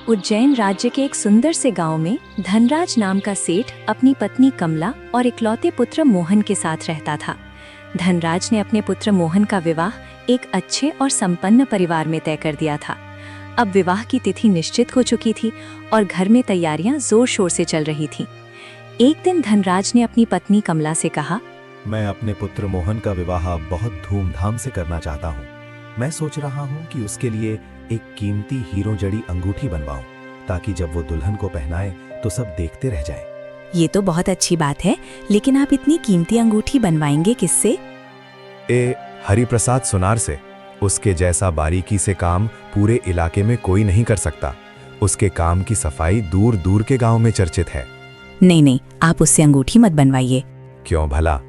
उज्जैन राज्य के एक सुंदर से गांव में धनराज नाम का सेठ अपनी पत्नी कमला और इकलौते पुत्र मोहन के साथ रहता था। धनराज ने अपने पुत्र मोहन का विवाह एक अच्छे और संपन्न परिवार में तय कर दिया था। अब विवाह की तिथि निश्चित हो चुकी थी और घर में तैयारियां जोर शोर से चल रही थीं। एक दिन धनराज ने अपनी पत्नी कमला से कहा, मैं अपने पुत्र मोहन का विवाह बहुत धूमधाम से करना चाहता हूँ। मैं सोच रहा हूँ कि उसके लिए एक कीमती हीरो जड़ी अंगूठी बनवाऊं, ताकि जब वो दुल्हन को पहनाए तो सब देखते रह जाएं। ये तो बहुत अच्छी बात है, लेकिन आप इतनी कीमती अंगूठी बनवाएंगे किससे? हरिप्रसाद सुनार से। उसके जैसा बारीकी से काम पूरे इलाके में कोई नहीं कर सकता। उसके काम की सफाई दूर दूर के गांव में चर्चित है। नहीं, आप उससे अंगूठी मत बनवाइए। क्यों भला?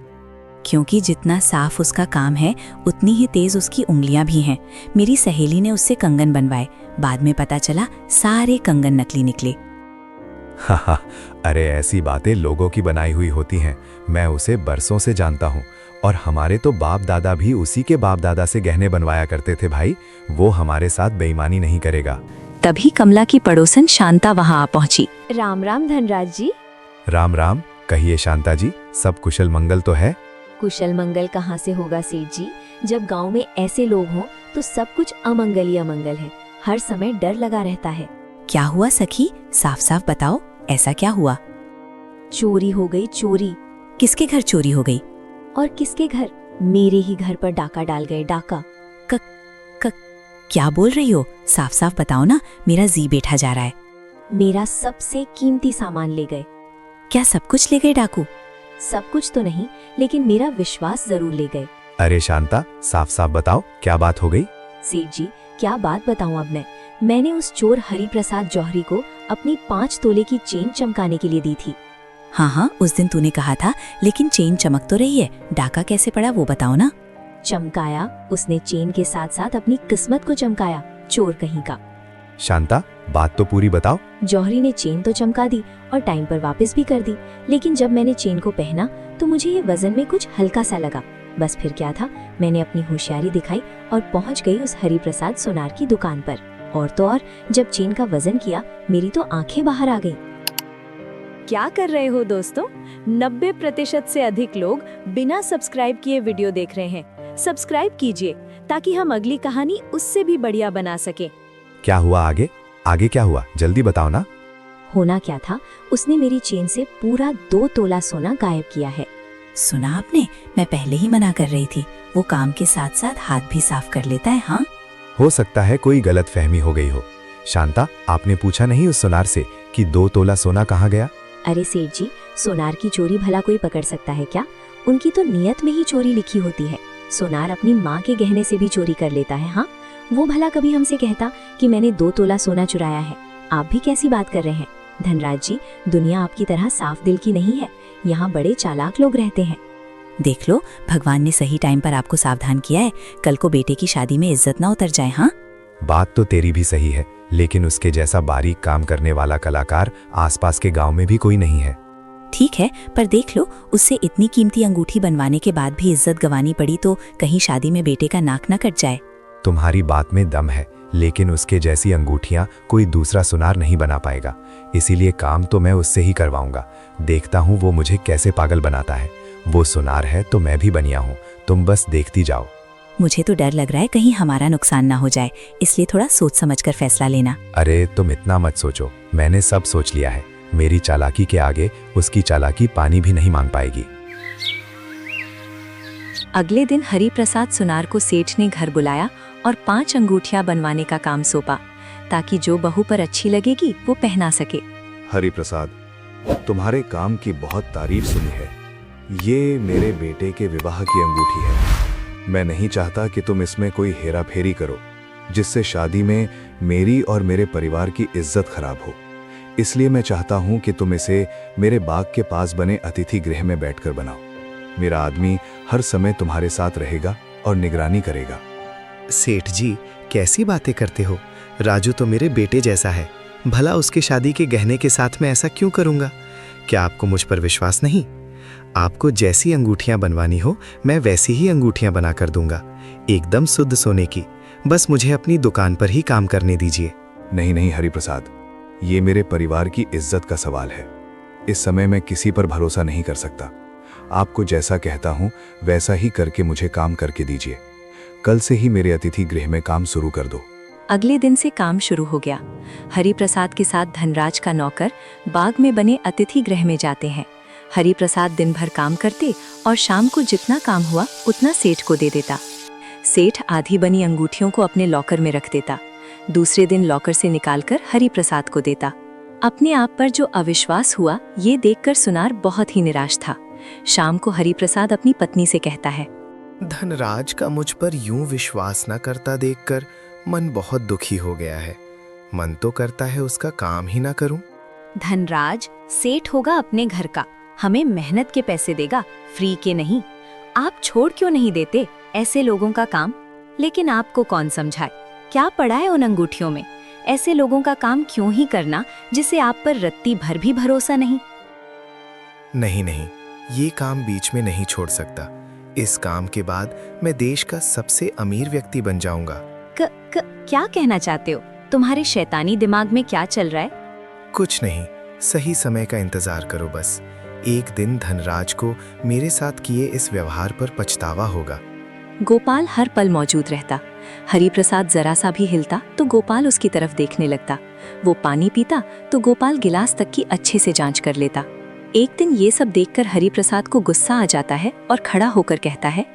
क्योंकि जितना साफ उसका काम है उतनी ही तेज उसकी उंगलियां भी हैं। मेरी सहेली ने उससे कंगन बनवाए, बाद में पता चला सारे कंगन नकली निकले। हाँ, अरे ऐसी बातें लोगों की बनाई हुई होती हैं। मैं उसे बरसों से जानता हूँ और हमारे तो बाप दादा भी उसी के बाप दादा से गहने बनवाया करते थे। भाई, वो हमारे साथ बेईमानी नहीं करेगा। तभी कमला की पड़ोसन शांता वहां आ पहुंची। राम राम धनराज जी। राम राम। कहिए शांता जी, सब कुशल मंगल तो है? कुशल मंगल कहाँ से होगा सेठ जी, जब गांव में ऐसे लोग हों तो सब कुछ अमंगल ही अमंगल है। हर समय डर लगा रहता है। क्या हुआ सखी, साफ साफ बताओ, ऐसा क्या हुआ? चोरी हो गई, चोरी। किसके घर चोरी हो गई? और किसके घर? मेरे ही घर पर डाका डाल गए, डाका। क्या बोल रही हो? साफ साफ बताओ ना, मेरा जी बैठा जा रहा है। मेरा सबसे कीमती सामान ले गए। क्या सब कुछ ले गए डाकू? सब कुछ तो नहीं, लेकिन मेरा विश्वास जरूर ले गए। अरे शांता, साफ साफ बताओ, क्या बात हो गई? सेठ जी, क्या बात बताऊं अब मैंने उस चोर हरिप्रसाद जौहरी को अपनी 5 तोले की चेन चमकाने के लिए दी थी। हाँ, उस दिन तूने कहा था, लेकिन चेन चमक तो रही है, डाका कैसे पड़ा वो बताओ ना। चमकाया, उसने चेन के साथ साथ अपनी किस्मत को चमकाया, चोर कहीं का। शांता, बात तो पूरी बताओ। जौहरी ने चेन तो चमका दी और टाइम पर वापस भी कर दी, लेकिन जब मैंने चेन को पहना तो मुझे ये वजन में कुछ हल्का सा लगा। बस फिर क्या था, मैंने अपनी होशियारी दिखाई और पहुंच गई उस हरिप्रसाद सोनार की दुकान पर। और तो और, जब चेन का वजन किया, मेरी तो आंखें बाहर आ गई। क्या कर रहे हो दोस्तों? 90% से अधिक लोग बिना सब्सक्राइब किए वीडियो देख रहे हैं। सब्सक्राइब कीजिए ताकि हम अगली कहानी उससे भी बढ़िया बना सके। क्या हुआ आगे क्या हुआ, जल्दी बताओ ना। होना क्या था, उसने मेरी चेन से पूरा 2 तोला सोना गायब किया है। सुना आपने, मैं पहले ही मना कर रही थी। वो काम के साथ साथ हाथ भी साफ कर लेता है। हाँ, हो सकता है कोई गलतफहमी हो गई हो। शांता, आपने पूछा नहीं उस सोनार से कि 2 तोला सोना कहाँ गया? अरे सेठ जी, सोनार की चोरी भला कोई पकड़ सकता है क्या? उनकी तो नियत में ही चोरी लिखी होती है। सोनार अपनी माँ के गहने से भी चोरी कर लेता है। हाँ, वो भला कभी हमसे कहता कि मैंने 2 तोला सोना चुराया है? आप भी कैसी बात कर रहे हैं धनराज जी? दुनिया आपकी तरह साफ दिल की नहीं है, यहाँ बड़े चालाक लोग रहते हैं। देख लो, भगवान ने सही टाइम पर आपको सावधान किया है, कल को बेटे की शादी में इज्जत ना उतर जाए। हाँ, बात तो तेरी भी सही है, लेकिन उसके जैसा बारीक काम करने वाला कलाकार आसपास के गांव में भी कोई नहीं है। ठीक है, पर देख लो, उससे इतनी कीमती अंगूठी बनवाने के बाद भी इज्जत गंवानी पड़ी तो कहीं शादी में बेटे का नाक न कट जाए। तुम्हारी बात में दम है, लेकिन उसके जैसी अंगूठियां कोई दूसरा सुनार नहीं बना पाएगा। इसीलिए काम तो मैं उससे ही करवाऊंगा। देखता हूँ वो मुझे कैसे पागल बनाता है। वो सुनार है तो मैं भी बनिया हूँ, तुम बस देखती जाओ। मुझे तो डर लग रहा है कहीं हमारा नुकसान ना हो जाए, इसलिए थोड़ा सोच समझकर फैसला लेना। अरे तुम इतना मत सोचो, मैंने सब सोच लिया है। मेरी चालाकी के आगे उसकी चालाकी पानी भी नहीं मांग पाएगी। अगले दिन हरिप्रसाद सुनार को सेठ ने घर बुलाया और 5 अंगूठियां बनवाने का काम सौंपा, ताकि जो बहू पर अच्छी लगेगी वो पहना सके। हरिप्रसाद, तुम्हारे काम की बहुत तारीफ सुनी है। ये मेरे बेटे के विवाह की अंगूठी है। मैं नहीं चाहता कि तुम इसमें कोई हेरा फेरी करो, जिससे शादी में मेरी और मेरे परिवार की इज्जत खराब हो। इसलिए मैं चाहता हूं कि तुम इसे मेरे बाग के पास बने अतिथि गृह में बैठकर बनाओ। मेरा आदमी हर समय तुम्हारे साथ रहेगा और निगरानी करेगा। सेठ जी, कैसी बातें करते हो? राजू तो मेरे बेटे जैसा है, भला उसके शादी के गहने के साथ मैं ऐसा क्यों करूंगा? क्या आपको मुझ पर विश्वास नहीं? आपको जैसी अंगूठियां बनवानी हो मैं वैसी ही अंगूठियां बना कर दूंगा, एकदम शुद्ध सोने की। बस मुझे अपनी दुकान पर ही काम करने दीजिए। नहीं हरिप्रसाद, ये मेरे परिवार की इज्जत का सवाल है। इस समय मैं किसी पर भरोसा नहीं कर सकता। आपको जैसा कहता हूँ वैसा ही करके मुझे काम करके दीजिए। कल से ही मेरे अतिथि गृह में काम शुरू कर दो। अगले दिन से काम शुरू हो गया। हरिप्रसाद के साथ धनराज का नौकर बाग में बने अतिथि गृह में जाते हैं। हरिप्रसाद दिन भर काम करते और शाम को जितना काम हुआ उतना सेठ को दे देता। सेठ आधी बनी अंगूठियों को अपने लॉकर में रख देता। दूसरे दिन लॉकर से निकालकर हरिप्रसाद को देता। अपने आप पर जो अविश्वास हुआ ये देखकर सुनार बहुत ही निराश था। शाम को हरिप्रसाद अपनी पत्नी से कहता है, धनराज का मुझ पर यूं विश्वास न करता देखकर मन बहुत दुखी हो गया है। मन तो करता है उसका काम ही ना करूं। धनराज सेठ होगा अपने घर का, हमें मेहनत के पैसे देगा, फ्री के नहीं। आप छोड़ क्यों नहीं देते ऐसे लोगों का काम? लेकिन आपको कौन समझाए, क्या पड़ा है उन अंगूठियों में? ऐसे लोगों का काम क्यों ही करना जिसे आप पर रत्ती भर भी भरोसा नहीं? नहीं नहीं, ये काम बीच में नहीं छोड़ सकता। इस काम के बाद मैं देश का सबसे अमीर व्यक्ति बन जाऊंगा। क्या कहना चाहते हो? तुम्हारे शैतानी दिमाग में क्या चल रहा है? कुछ नहीं, सही समय का इंतजार करो बस। एक दिन धनराज को मेरे साथ किए इस व्यवहार पर पछतावा होगा। गोपाल हर पल मौजूद रहता। हरिप्रसाद जरा सा भी हिलता तो गोपाल उसकी तरफ देखने लगता। वो पानी पीता तो गोपाल गिलास तक की अच्छे से जांच कर लेता। एक दिन ये सब देखकर हरिप्रसाद को गुस्सा आ जाता है और खड़ा होकर कहता है,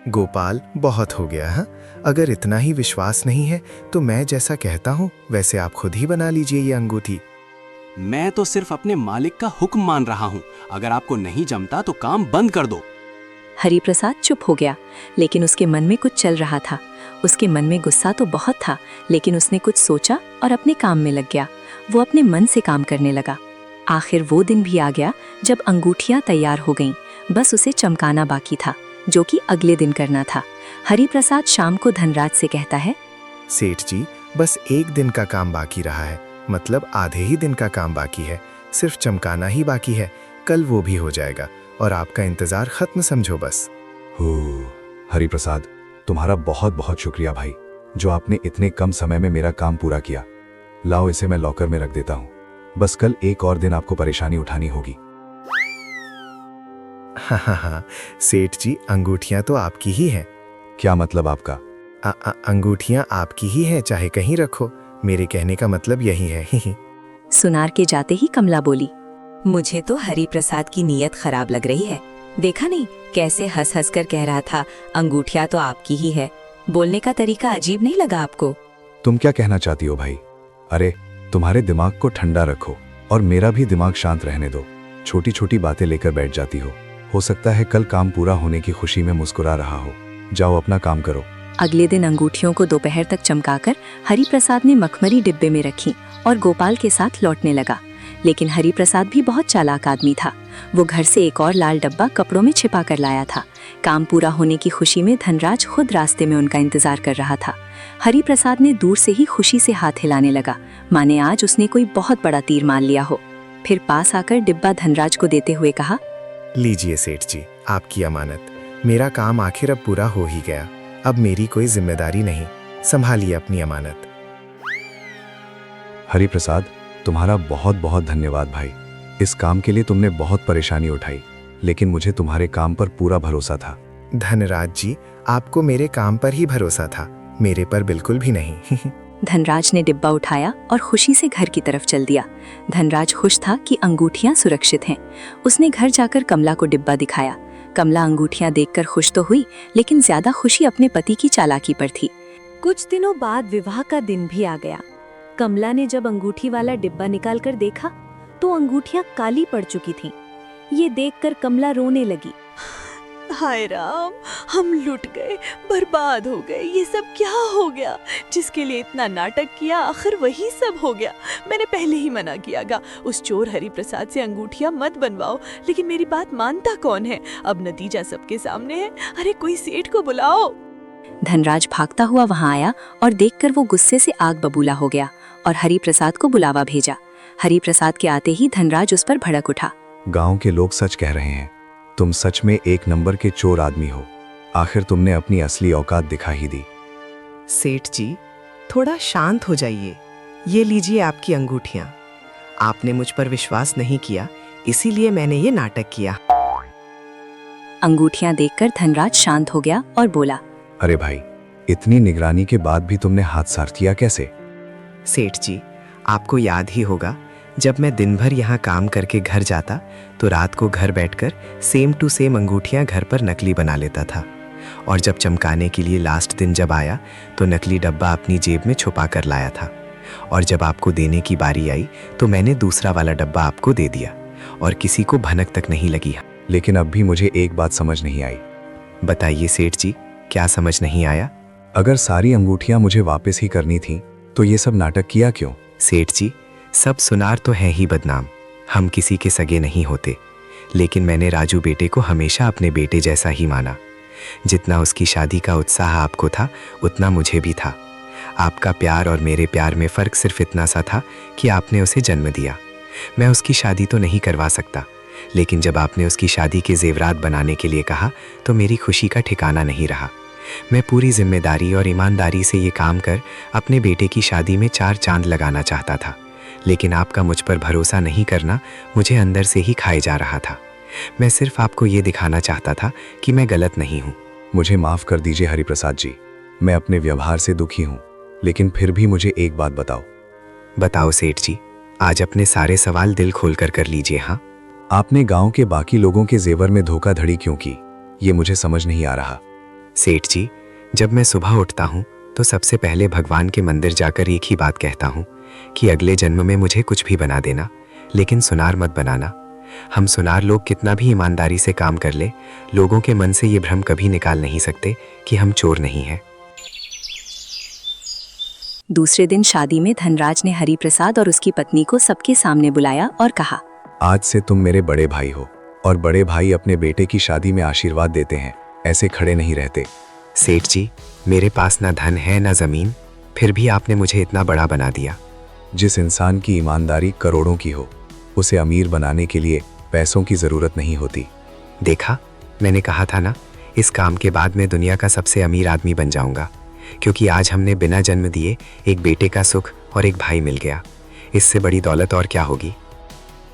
गोपाल बहुत हो गया है। अगर इतना ही विश्वास नहीं है तो मैं जैसा कहता हूँ वैसे आप खुद ही बना लीजिए ये अंगूठी। मैं तो सिर्फ अपने मालिक का हुक्म मान रहा हूँ। अगर आपको नहीं जमता तो काम बंद कर दो। हरिप्रसाद चुप हो गया, लेकिन उसके मन में कुछ चल रहा था। उसके मन में गुस्सा तो बहुत था, लेकिन उसने कुछ सोचा और अपने काम में लग गया। वो अपने मन से काम करने लगा। आखिर वो दिन भी आ गया जब अंगूठियां तैयार हो गईं। बस उसे चमकाना बाकी था, जो कि अगले दिन करना था। हरिप्रसाद शाम को धनराज से कहता है, सेठ जी, बस एक दिन का काम बाकी रहा है, मतलब आधे ही दिन का काम बाकी है। सिर्फ चमकाना ही बाकी है, कल वो भी हो जाएगा और आपका इंतजार खत्म समझो बस। हरिप्रसाद, तुम्हारा बहुत बहुत शुक्रिया भाई, जो आपने इतने कम समय में मेरा काम पूरा किया। लाओ इसे मैं लॉकर में रख देता हूँ। बस कल एक और दिन आपको परेशानी उठानी होगी। हाँ, सेठ जी, अंगूठियां तो आपकी ही हैं। क्या मतलब आपका? अंगूठियां आपकी ही हैं, चाहे कहीं रखो। मेरे कहने का मतलब यही है। सुनार के जाते ही कमला बोली, मुझे तो हरिप्रसाद की नीयत खराब लग रही है। देखा नहीं कैसे हंस हंस कर कह रहा था अंगूठियां तो आपकी ही है। बोलने का तरीका अजीब नहीं लगा आपको? तुम क्या कहना चाहती हो भाई? अरे तुम्हारे दिमाग को ठंडा रखो और मेरा भी दिमाग शांत रहने दो। छोटी छोटी बातें लेकर बैठ जाती हो सकता है कल काम पूरा होने की खुशी में मुस्कुरा रहा हो। जाओ अपना काम करो। अगले दिन अंगूठियों को दोपहर तक चमकाकर हरिप्रसाद ने मखमली डिब्बे में रखी और गोपाल के साथ लौटने लगा। लेकिन हरिप्रसाद भी बहुत चालाक आदमी था। वो घर से एक और लाल डब्बा कपड़ों में छिपा कर लाया था। काम पूरा होने की खुशी में धनराज खुद रास्ते में उनका इंतजार कर रहा था। हरिप्रसाद ने दूर से ही खुशी से हाथ हिलाने लगा, माने आज उसने कोई बहुत बड़ा तीर मान लिया हो। फिर पास आकर डिब्बा धनराज को देते हुए कहा, लीजिए सेठ जी, आपकी अमानत। मेरा काम आखिर अब पूरा हो ही गया। अब मेरी कोई जिम्मेदारी नहीं, संभालिए अपनी अमानत। हरिप्रसाद, तुम्हारा बहुत बहुत धन्यवाद भाई। इस काम के लिए तुमने बहुत परेशानी उठाई, लेकिन मुझे तुम्हारे काम पर पूरा भरोसा था। धनराज जी, आपको मेरे काम पर ही भरोसा था, मेरे पर बिल्कुल भी नहीं। धनराज ने डिब्बा उठाया और खुशी से घर की तरफ चल दिया। धनराज खुश था कि अंगूठियां सुरक्षित हैं। उसने घर जाकर कमला को डिब्बा दिखाया। कमला अंगूठियां देखकर खुश तो हुई, लेकिन ज्यादा खुशी अपने पति की चालाकी पर थी। कुछ दिनों बाद विवाह का दिन भी आ गया। कमला ने जब अंगूठी वाला डिब्बा निकालकर देखा तो अंगूठियां काली पड़ चुकी थीं। ये देखकर कमला रोने लगी। हाय राम, हम लुट गए, बर्बाद हो गए। ये सब क्या हो गया? जिसके लिए इतना नाटक किया आखिर वही सब हो गया। मैंने पहले ही मना कियागा, उस चोर हरिप्रसाद से अंगूठियां मत बनवाओ, लेकिन मेरी बात मानता कौन है? अब नतीजा सबके सामने है। अरे कोई सेठ को बुलाओ। धनराज भागता हुआ वहां आया और देखकर वो गुस्से से आग बबूला हो गया और हरिप्रसाद को बुलावा भेजा। हरिप्रसाद के आते ही धनराज उस पर भड़क उठा। गांव के लोग सच कह रहे हैं, तुम सच में एक नंबर के चोर आदमी हो। आखिर तुमने अपनी असली औकात दिखा ही दी। सेठ जी, थोड़ा शांत हो जाइए। ये लीजिए आपकी अंगूठियां। आपने मुझ पर विश्वास नहीं किया, इसीलिए मैंने ये नाटक किया। अंगूठियां देखकर धनराज शांत हो गया और बोला, अरे भाई, इतनी निगरानी के बाद भी तुमने हाथ साफ किया कैसे? सेठ जी, आपको याद ही होगा, जब मैं दिन भर यहाँ काम करके घर जाता तो रात को घर बैठकर सेम टू सेम अंगूठियाँ घर पर नकली बना लेता था, और जब चमकाने के लिए लास्ट दिन जब आया तो नकली डब्बा अपनी जेब में छुपा कर लाया था, और जब आपको देने की बारी आई तो मैंने दूसरा वाला डब्बा आपको दे दिया और किसी को भनक तक नहीं लगी। लेकिन अब भी मुझे एक बात समझ नहीं आई। बताइए सेठ जी, क्या समझ नहीं आया? अगर सारी अंगूठियां मुझे वापस ही करनी थी तो ये सब नाटक किया क्यों? सेठ जी, सब सुनार तो हैं ही बदनाम, हम किसी के सगे नहीं होते, लेकिन मैंने राजू बेटे को हमेशा अपने बेटे जैसा ही माना। जितना उसकी शादी का उत्साह आपको था उतना मुझे भी था। आपका प्यार और मेरे प्यार में फ़र्क सिर्फ इतना सा था कि आपने उसे जन्म दिया। मैं उसकी शादी तो नहीं करवा सकता, लेकिन जब आपने उसकी शादी के जेवरात बनाने के लिए कहा तो मेरी खुशी का ठिकाना नहीं रहा। मैं पूरी जिम्मेदारी और ईमानदारी से ये काम कर अपने बेटे की शादी में 4 चांद लगाना चाहता था, लेकिन आपका मुझ पर भरोसा नहीं करना मुझे अंदर से ही खाए जा रहा था। मैं सिर्फ आपको ये दिखाना चाहता था कि मैं गलत नहीं हूँ। मुझे माफ़ कर दीजिए हरिप्रसाद जी, मैं अपने व्यवहार से दुखी हूँ, लेकिन फिर भी मुझे एक बात बताओ। बताओ सेठ जी, आज अपने सारे सवाल दिल खोल कर लीजिए। हाँ, आपने गांव के बाकी लोगों के जेवर में धोखाधड़ी क्यों की, ये मुझे समझ नहीं आ रहा। सेठ जी, जब मैं सुबह उठता हूँ तो सबसे पहले भगवान के मंदिर जाकर एक ही बात कहता हूँ कि अगले जन्म में मुझे कुछ भी बना देना, लेकिन सुनार मत बनाना। हम सुनार लोग कितना भी ईमानदारी से काम कर ले, लोगों के मन से ये भ्रम कभी निकाल नहीं सकते कि हम चोर नहीं हैं। दूसरे दिन शादी में धनराज ने हरिप्रसाद और उसकी पत्नी को सबके सामने बुलाया और कहा, आज से तुम मेरे बड़े भाई हो, और बड़े भाई अपने बेटे की शादी में आशीर्वाद देते हैं, ऐसे खड़े नहीं रहते। सेठ जी, मेरे पास ना धन है ना जमीन, फिर भी आपने मुझे इतना बड़ा बना दिया। जिस इंसान की ईमानदारी करोड़ों की हो, उसे अमीर बनाने के लिए पैसों की जरूरत नहीं होती। देखा, मैंने कहा था ना, इस काम के बाद मैं दुनिया का सबसे अमीर आदमी बन जाऊंगा, क्योंकि आज हमने बिना जन्म दिए एक बेटे का सुख और एक भाई मिल गया। इससे बड़ी दौलत और क्या होगी?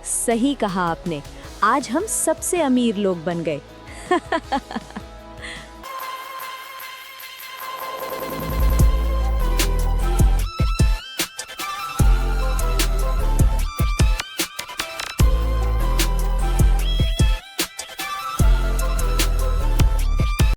सही कहा आपने, आज हम सबसे अमीर लोग बन गए।